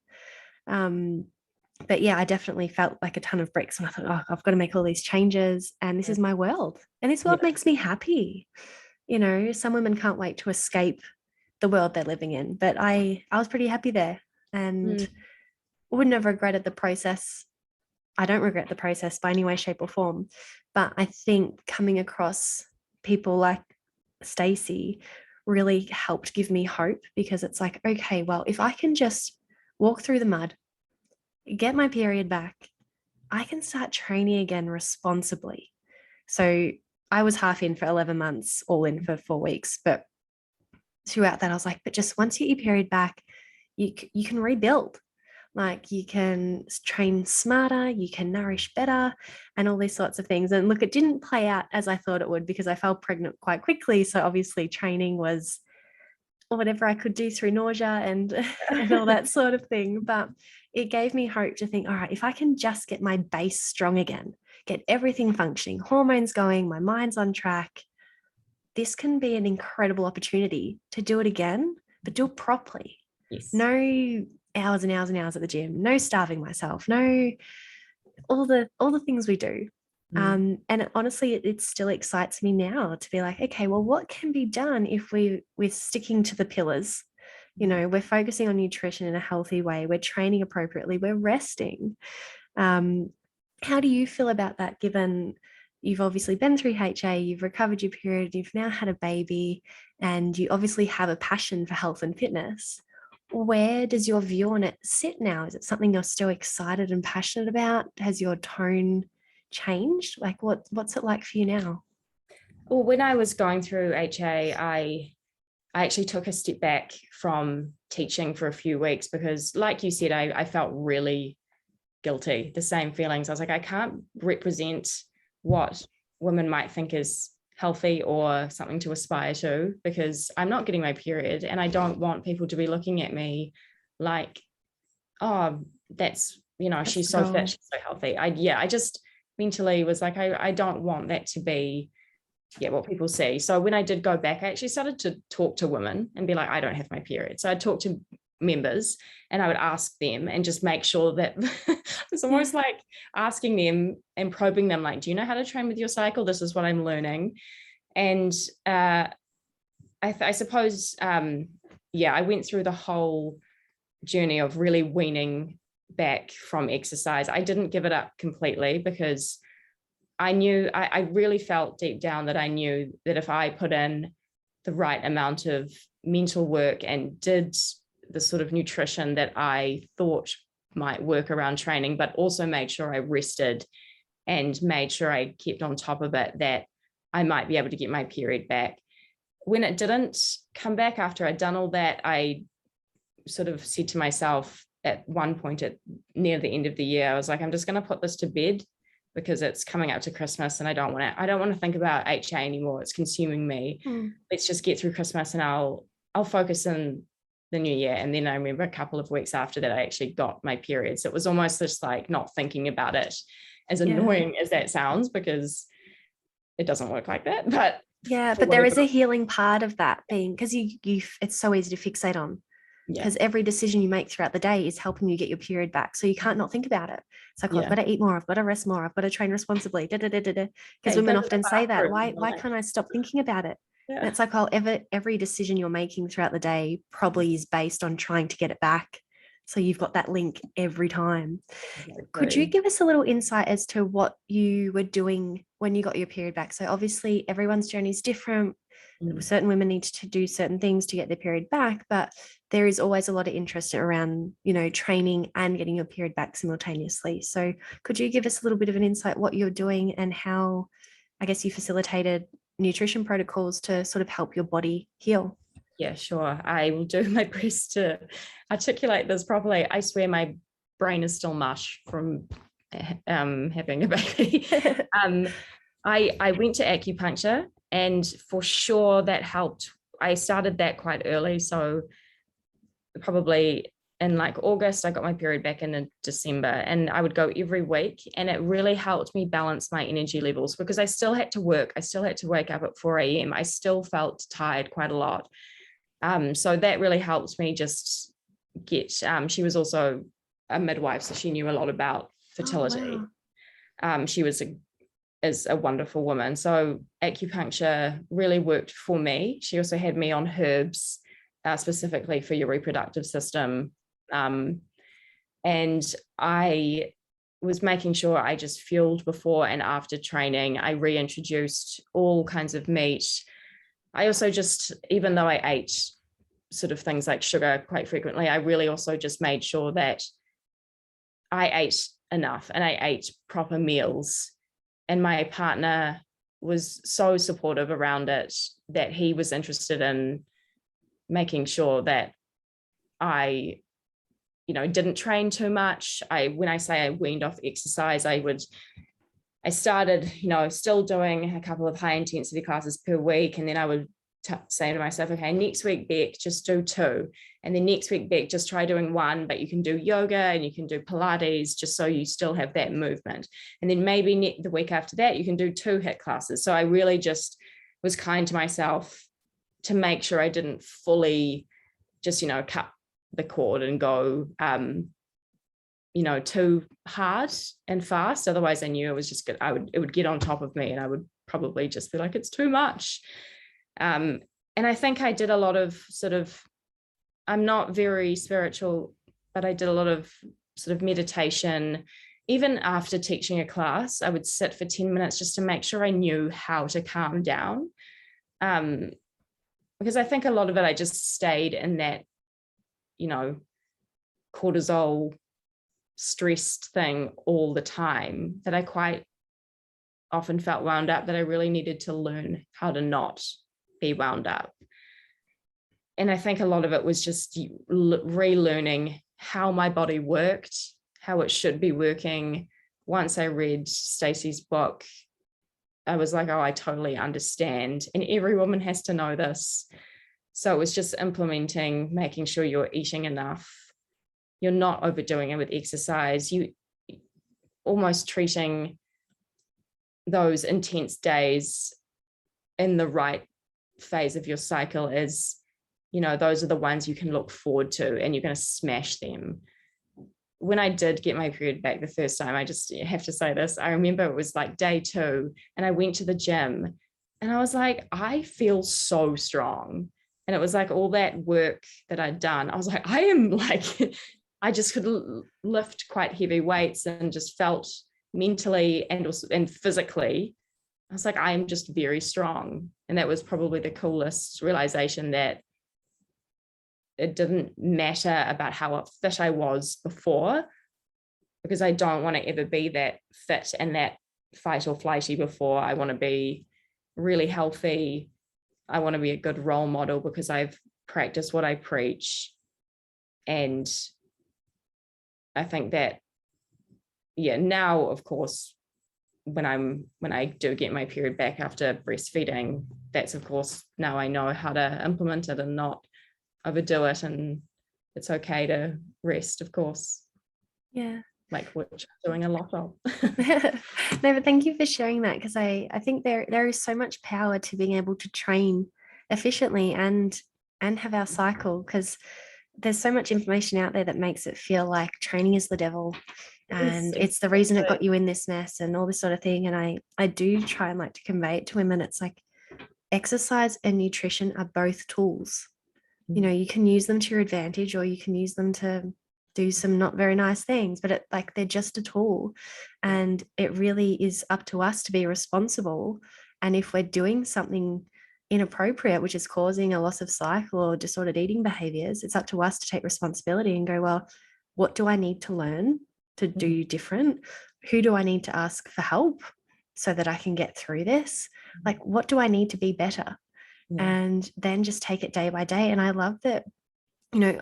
But yeah, I definitely felt like a ton of bricks, and I thought, oh, I've got to make all these changes, and this is my world, and this world makes me happy. Some women can't wait to escape the world they're living in, but I was pretty happy there, and wouldn't have regretted the process. I don't regret the process by any way, shape, or form. But I think coming across people like Stacey really helped give me hope, because it's like, okay, well, if I can just walk through the mud, get my period back, I can start training again responsibly. So I was half in for 11 months, all in for 4 weeks. But throughout that, I was like, but just once you get your period back, you can rebuild. Like, you can train smarter, you can nourish better, and all these sorts of things. And look, it didn't play out as I thought it would, because I fell pregnant quite quickly. So obviously training was whatever I could do through nausea and all that sort of thing. But it gave me hope to think, all right, if I can just get my base strong again, get everything functioning, hormones going, my mind's on track, this can be an incredible opportunity to do it again, but do it properly. Yes. No hours and hours and hours at the gym, no starving myself, no all the things we do. And honestly, it still excites me now to be like, okay, well, what can be done if we're sticking to the pillars? We're focusing on nutrition in a healthy way, we're training appropriately, we're resting. How do you feel about that, given you've obviously been through HA, you've recovered your period, you've now had a baby, and you obviously have a passion for health and fitness? Where does your view on it sit now? Is it something you're still excited and passionate about? Has your tone changed? Like, what's it like for you now? Well, when I was going through HA, I actually took a step back from teaching for a few weeks, because like you said, I felt really guilty, the same feelings. I was like, I can't represent what women might think is healthy or something to aspire to, because I'm not getting my period, and I don't want people to be looking at me like, oh, that's she's so fit, she's so healthy. I just mentally was like, I don't want that to be what people see. So when I did go back, I actually started to talk to women and be like, I don't have my period. So I'd talk to members and I would ask them and just make sure that it's almost like asking them and probing them, like, do you know how to train with your cycle? This is what I'm learning. And I suppose, I went through the whole journey of really weaning back from exercise. I didn't give it up completely, because I knew, I really felt deep down that I knew that if I put in the right amount of mental work and did the sort of nutrition that I thought might work around training, but also made sure I rested and made sure I kept on top of it, that I might be able to get my period back. When it didn't come back after I'd done all that, I sort of said to myself at one point near the end of the year, I was like, I'm just going to put this to bed, because it's coming up to Christmas and I don't want to think about HA anymore. It's consuming me. Let's just get through Christmas and I'll focus in the new year. And then I remember a couple of weeks after that, I actually got my periods. It was almost just like not thinking about it, as annoying as that sounds, because it doesn't work like that. But there is a healing part of that being, because you it's so easy to fixate on, because every decision you make throughout the day is helping you get your period back. So you can't not think about it. It's like, I've got to eat more, I've got to rest more, I've got to train responsibly, because women often say that. Why can't I stop thinking about it? And it's like, every decision you're making throughout the day probably is based on trying to get it back. So you've got that link every time. Exactly. Could you give us a little insight as to what you were doing when you got your period back? So obviously everyone's journey is different. Certain women need to do certain things to get their period back, but there is always a lot of interest around, training and getting your period back simultaneously. So could you give us a little bit of an insight what you're doing and how, I guess, you facilitated nutrition protocols to sort of help your body heal? Yeah, sure. I will do my best to articulate this properly. I swear my brain is still mush from having a baby. I went to acupuncture, and for sure that helped. I started that quite early. So probably in like August, I got my period back in December, and I would go every week, and it really helped me balance my energy levels because I still had to work. I still had to wake up at 4 a.m. I still felt tired quite a lot. So that really helped me just get, she was also a midwife, so she knew a lot about fertility. Oh, wow. She is a wonderful woman. So acupuncture really worked for me. She also had me on herbs specifically for your reproductive system. And I was making sure I just fueled before and after training. I reintroduced all kinds of meat. I also just, even though I ate sort of things like sugar quite frequently, I really also just made sure that I ate enough and I ate proper meals. And my partner was so supportive around it that he was interested in making sure that I, didn't train too much. When I say I weaned off exercise, I started, still doing a couple of high intensity classes per week. And then I would say to myself, okay, next week, Beck, just do 2. And then next week, Beck, just try doing 1, but you can do yoga and you can do Pilates just so you still have that movement. And then maybe the week after that, you can do 2 HIIT classes. So I really just was kind to myself to make sure I didn't fully just, cut the cord and go, too hard and fast. Otherwise I knew it was just good. It would get on top of me and I would probably just be like, it's too much. And I think I did a lot of I'm not very spiritual, but I did a lot of sort of meditation. Even after teaching a class, I would sit for 10 minutes just to make sure I knew how to calm down. Because I think a lot of it, I just stayed in that, cortisol stressed thing all the time that I quite often felt wound up, that I really needed to learn how to not be wound up. And I think a lot of it was just relearning how my body worked, how it should be working. Once I read Stacey's book, I was like, oh, I totally understand. And every woman has to know this. So it was just implementing, making sure you're eating enough. You're not overdoing it with exercise. You almost treating those intense days in the right phase of your cycle as, those are the ones you can look forward to and you're going to smash them. When I did get my period back the first time, I just have to say this, I remember it was like day 2 and I went to the gym and I was like, I feel so strong. And it was like all that work that I'd done. I was like, I am like, I just could lift quite heavy weights and just felt mentally and also and physically, I was like, I am just very strong. And that was probably the coolest realization, that it didn't matter about how fit I was before, because I don't want to ever be that fit and that fight or flighty before. I want to be really healthy. I want to be a good role model because I've practiced what I preach. And I think that, now, of course, when I do get my period back after breastfeeding, that's, of course, now I know how to implement it and not overdo it, and it's okay to rest, of course. Yeah. Like, which I'm doing a lot of. No, but thank you for sharing that, because I think there is so much power to being able to train efficiently and have our cycle, because there's so much information out there that makes it feel like training is the devil and it's the reason it got you in this mess and all this sort of thing. And I do try and like to convey it to women. It's like, exercise and nutrition are both tools. You know, you can use them to your advantage, or you can use them to do some not very nice things, but they're just a tool. And it really is up to us to be responsible. And if we're doing something inappropriate, which is causing a loss of cycle or disordered eating behaviors, it's up to us to take responsibility and go, well, what do I need to learn to do different? Who do I need to ask for help so that I can get through this? Like, what do I need to be better? And then just take it day by day. And I love that, you know,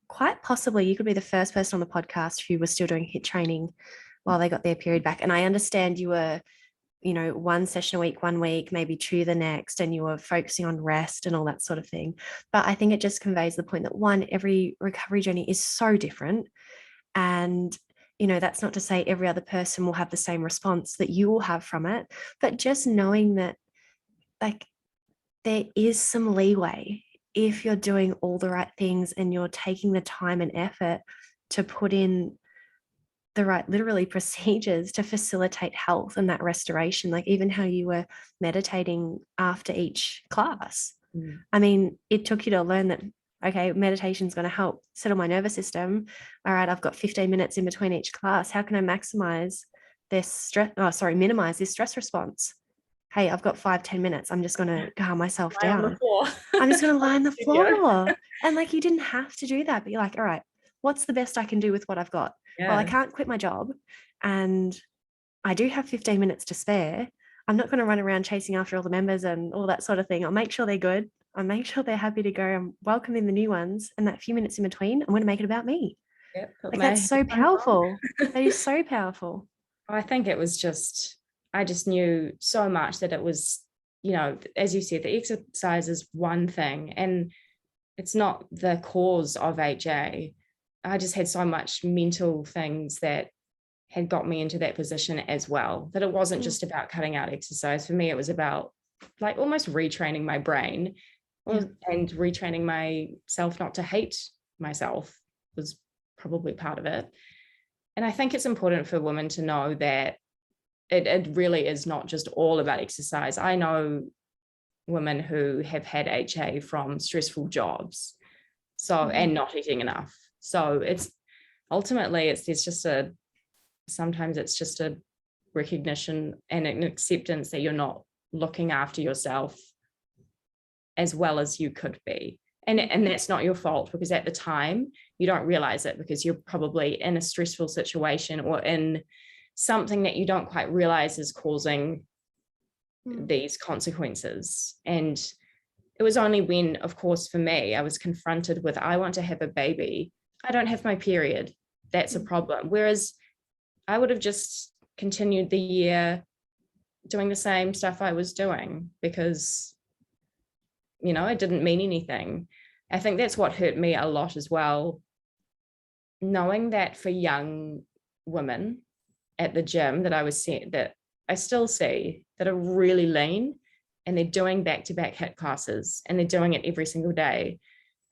quite possibly you could be the first person on the podcast who was still doing HIIT training while they got their period back. And I understand you were, you know, 1 session a week, 1 week, maybe 2 the next, and you were focusing on rest and all that sort of thing. But I think it just conveys the point that, one, every recovery journey is so different. And, you know, that's not to say every other person will have the same response that you will have from it, but just knowing that, like, there is some leeway if you're doing all the right things and you're taking the time and effort to put in the right, literally, procedures to facilitate health and that restoration. Like even how you were meditating after each class. I mean, it took you to learn that, okay, meditation is going to help settle my nervous system. All right, I've got 15 minutes in between each class. How can I minimize this stress response? Hey, I've got 5-10 minutes. I'm just going to calm myself down. I'm just going to lie on the floor. And like, you didn't have to do that, but you're like, all right, what's the best I can do with what I've got? Well, I can't quit my job and I do have 15 minutes to spare. I'm not going to run around chasing after all the members and all that sort of thing. I'll make sure they're good. I'll make sure they're happy to go. I'm welcoming the new ones. And that few minutes in between, I'm going to make it about me. Like, that's so powerful. That is so powerful. I think it was just, I just knew so much that it was, you know, as you said, the exercise is one thing and it's not the cause of HA. I just had so much mental things that had got me into that position as well, that it wasn't just about cutting out exercise. For me, it was about like almost retraining my brain and retraining myself not to hate myself was probably part of it. And I think it's important for women to know that it really is not just all about exercise. I know women who have had HA from stressful jobs, and not eating enough. So it's ultimately sometimes it's just a recognition and an acceptance that you're not looking after yourself as well as you could be. And that's not your fault, because at the time you don't realize it because you're probably in a stressful situation or in something that you don't quite realize is causing these consequences. And it was only when, of course, for me, I was confronted with, I want to have a baby. I don't have my period. That's a problem. Whereas I would have just continued the year doing the same stuff I was doing because, you know, it didn't mean anything. I think that's what hurt me a lot as well. Knowing that for young women at the gym that I still see that are really lean and they're doing back-to-back HIIT classes and they're doing it every single day.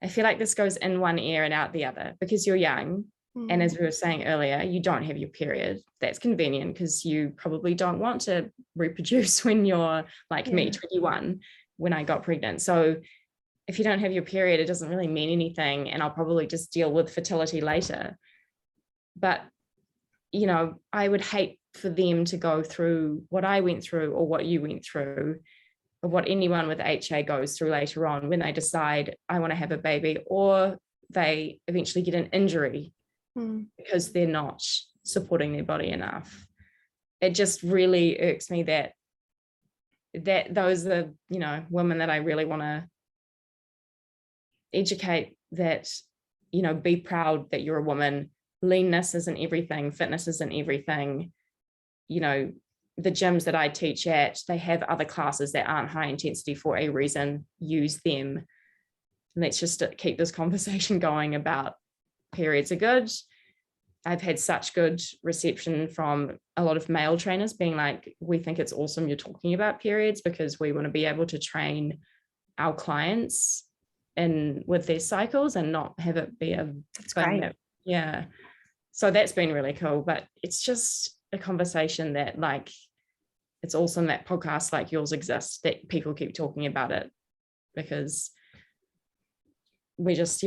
I feel like this goes in one ear and out the other because you're young. And as we were saying earlier, you don't have your period. That's convenient because you probably don't want to reproduce when you're like me, 21, when I got pregnant. So if you don't have your period, it doesn't really mean anything. And I'll probably just deal with fertility later. But, you know, I would hate for them to go through what I went through or what you went through or what anyone with HA goes through later on when they decide I want to have a baby, or they eventually get an injury because they're not supporting their body enough. It just really irks me that those are, you know, women that I really want to educate that, you know, be proud that you're a woman. Leanness isn't everything. Fitness isn't everything. You know, the gyms that I teach at, they have other classes that aren't high intensity for a reason. Use them. And let's just keep this conversation going about periods are good. I've had such good reception from a lot of male trainers being like, we think it's awesome you're talking about periods because we want to be able to train our clients in with their cycles and not have it be a thing that, so that's been really cool. But it's just a conversation that, like, it's awesome that podcasts like yours exist, that people keep talking about it, because we just,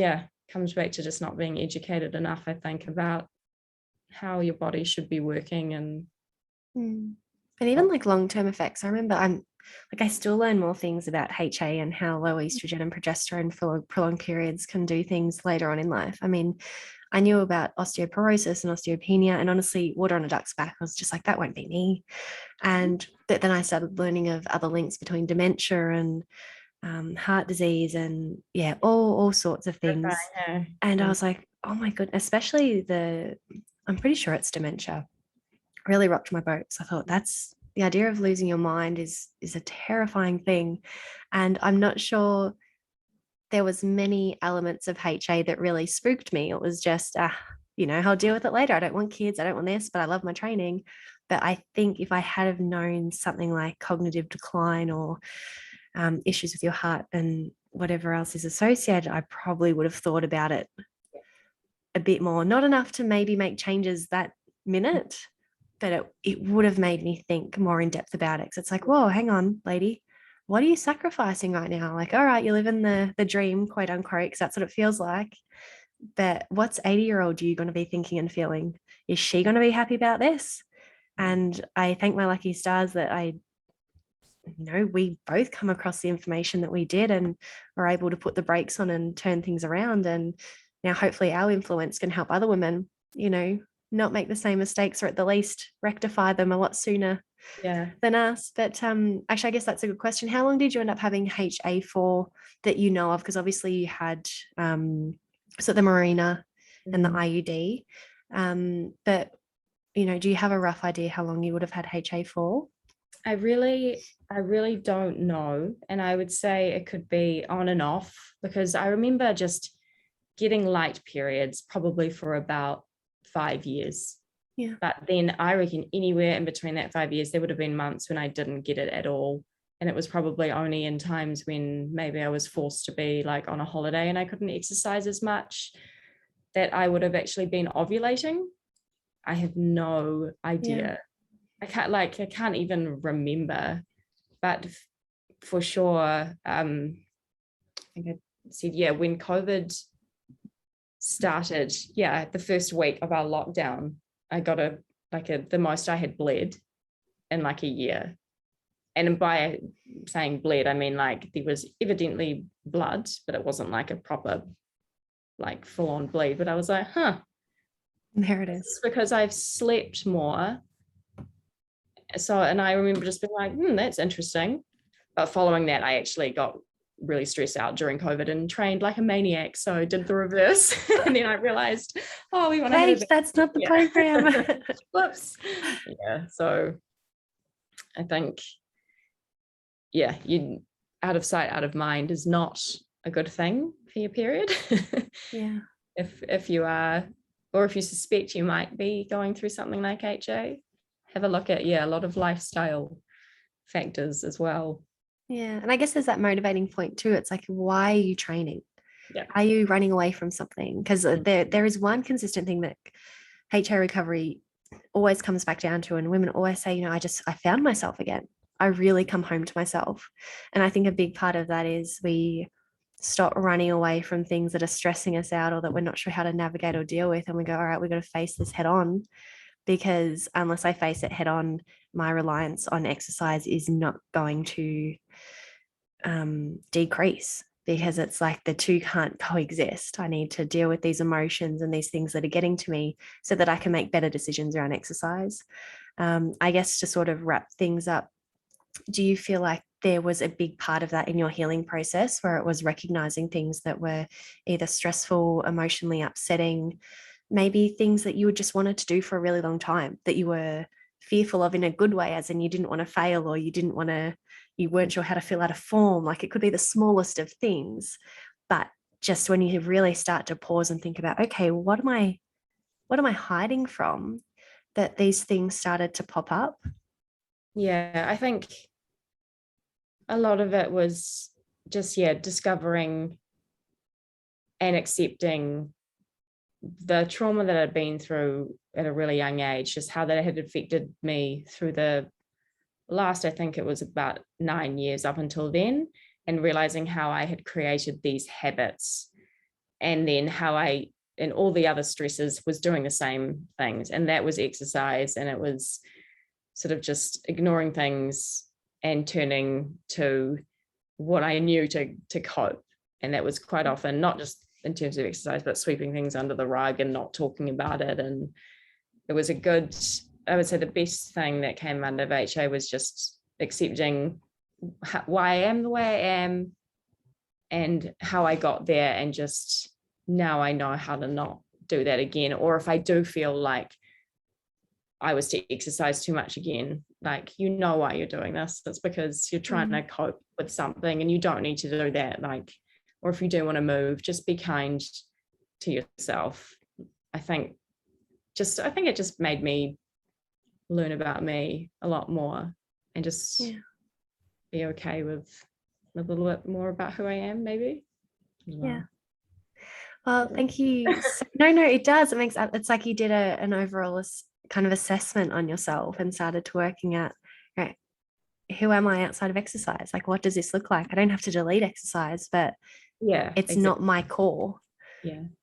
comes back to just not being educated enough, I think, about how your body should be working. And even like long-term effects. I remember I still learn more things about HA and how low estrogen and progesterone for prolonged periods can do things later on in life. I mean, I knew about osteoporosis and osteopenia, and honestly, water on a duck's back. I was just like, that won't be me. And then I started learning of other links between dementia and heart disease and all sorts of things. And I was like, oh my goodness, especially I'm pretty sure it's dementia, really rocked my boat. So I thought, that's the idea of losing your mind is a terrifying thing. And I'm not sure there was many elements of HA that really spooked me. It was just, I'll deal with it later. I don't want kids. I don't want this, but I love my training. But I think if I had have known something like cognitive decline or issues with your heart and whatever else is associated, I probably would have thought about it a bit more. Not enough to maybe make changes that minute, but it would have made me think more in depth about it. Because it's like, whoa, hang on, lady. What are you sacrificing right now? Like, all right, you're living the dream, quote unquote, because that's what it feels like. But what's 80-year-old you going to be thinking and feeling? Is she going to be happy about this? And I thank my lucky stars that we both come across the information that we did and were able to put the brakes on and turn things around. And now hopefully our influence can help other women, not make the same mistakes, or at the least rectify them a lot sooner than us. But actually, I guess that's a good question. How long did you end up having HA for that you know of? Because obviously you had the Marina and the IUD. But, do you have a rough idea how long you would have had HA for? I really don't know. And I would say it could be on and off, because I remember just getting light periods probably for about 5 years. Yeah. But then I reckon anywhere in between that 5 years, there would have been months when I didn't get it at all. And it was probably only in times when maybe I was forced to be like on a holiday and I couldn't exercise as much that I would have actually been ovulating. I have no idea. I can't even remember, but for sure, I think I said, when COVID started, the first week of our lockdown, I got the most I had bled in like a year. And by saying bled, I mean like there was evidently blood, but it wasn't like a proper like full-on bleed. But I was like, there it is. It's because I've slept more. So, and I remember just being like, that's interesting. But following that, I actually got really stressed out during COVID and trained like a maniac. So I did the reverse. And then I realized, we want to that's not the program. Whoops. Yeah. So I think, you out of sight, out of mind is not a good thing for your period. Yeah. If you are, or if you suspect you might be going through something like HA, have a look at, a lot of lifestyle factors as well. Yeah. And I guess there's that motivating point too. It's like, why are you training? Yeah. Are you running away from something? Because there is one consistent thing that HA recovery always comes back down to, and women always say, I found myself again. I really come home to myself. And I think a big part of that is we stop running away from things that are stressing us out or that we're not sure how to navigate or deal with. And we go, all right, we've got to face this head on, because unless I face it head on, my reliance on exercise is not going to decrease, because it's like the two can't coexist. I need to deal with these emotions and these things that are getting to me so that I can make better decisions around exercise. I guess to sort of wrap things up, do you feel like there was a big part of that in your healing process where it was recognizing things that were either stressful, emotionally upsetting, maybe things that you just wanted to do for a really long time that you were fearful of in a good way, as in you didn't want to fail, or you weren't sure how to fill out a form? Like, it could be the smallest of things, but just when you really start to pause and think about, okay, what am I hiding from, that these things started to pop up? Yeah, I think a lot of it was just, discovering and accepting the trauma that I'd been through at a really young age, just how that had affected me through the last, I think it was about 9 years up until then, and realizing how I had created these habits, and then how I, and all the other stresses, was doing the same things. And that was exercise. And it was sort of just ignoring things and turning to what I knew to cope. And that was quite often not just in terms of exercise, but sweeping things under the rug and not talking about it. And it was a good, I would say the best thing that came out of HA was just accepting why I am the way I am and how I got there. And just now I know how to not do that again. Or if I do feel like I was to exercise too much again, like, you know why you're doing this. It's because you're trying to cope with something, and you don't need to do that. Like, or if you do want to move, just be kind to yourself. I think it just made me learn about me a lot more, and just be okay with a little bit more about who I am, maybe. Yeah. Well, thank you. No, it does. It's like you did an overall kind of assessment on yourself and started to working out, right, who am I outside of exercise? Like, what does this look like? I don't have to delete exercise, but it's not my core.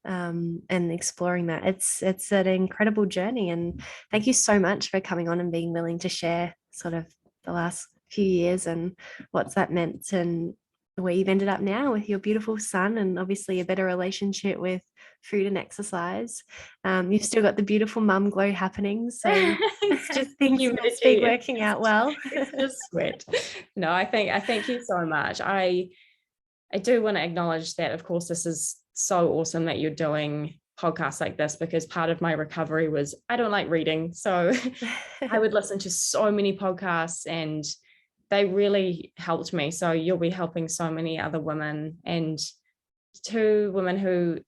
And exploring that, it's an incredible journey. And thank you so much for coming on and being willing to share sort of the last few years and what's that meant, and where you've ended up now with your beautiful son, and obviously a better relationship with food and exercise. You've still got the beautiful mum glow happening, so it's just things must be working out well. It's just sweat. No, I thank you so much. I do want to acknowledge that, of course, this is so awesome that you're doing podcasts like this, because part of my recovery was I don't like reading. So I would listen to so many podcasts, and they really helped me. So you'll be helping so many other women, and to women who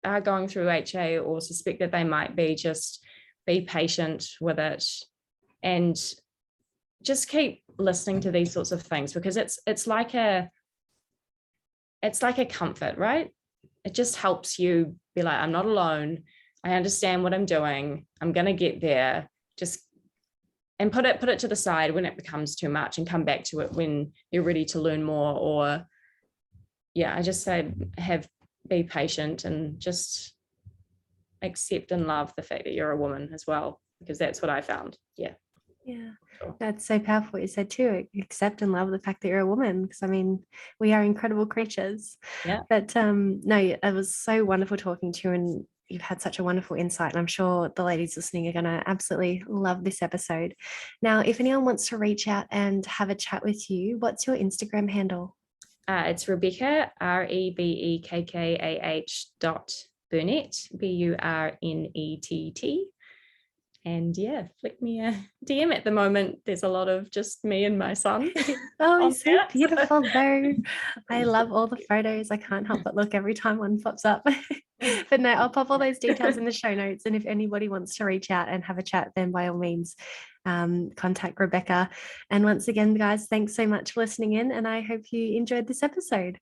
are going through HA or suspect that they might be, just be patient with it and just keep listening to these sorts of things, because it's like a comfort, right? It just helps you be like, I'm not alone. I understand what I'm doing. I'm going to get there. Just, and put it to the side when it becomes too much, and come back to it when you're ready to learn more. Or I just say, be patient, and just accept and love the fact that you're a woman as well, because that's what I found. That's so powerful what you said too. Accept and love the fact that you're a woman, because I mean, we are incredible creatures. But no, it was so wonderful talking to you, and you've had such a wonderful insight, and I'm sure the ladies listening are going to absolutely love this episode. Now, if anyone wants to reach out and have a chat with you, what's your Instagram handle? It's Rebekkah, REBEKKAH.Burnett, BURNETT. And flick me a DM. At the moment, there's a lot of just me and my son. Oh, he's so beautiful though. I love all the photos. I can't help but look every time one pops up. But no, I'll pop all those details in the show notes. And if anybody wants to reach out and have a chat, then by all means, contact Rebekkah. And once again, guys, thanks so much for listening in, and I hope you enjoyed this episode.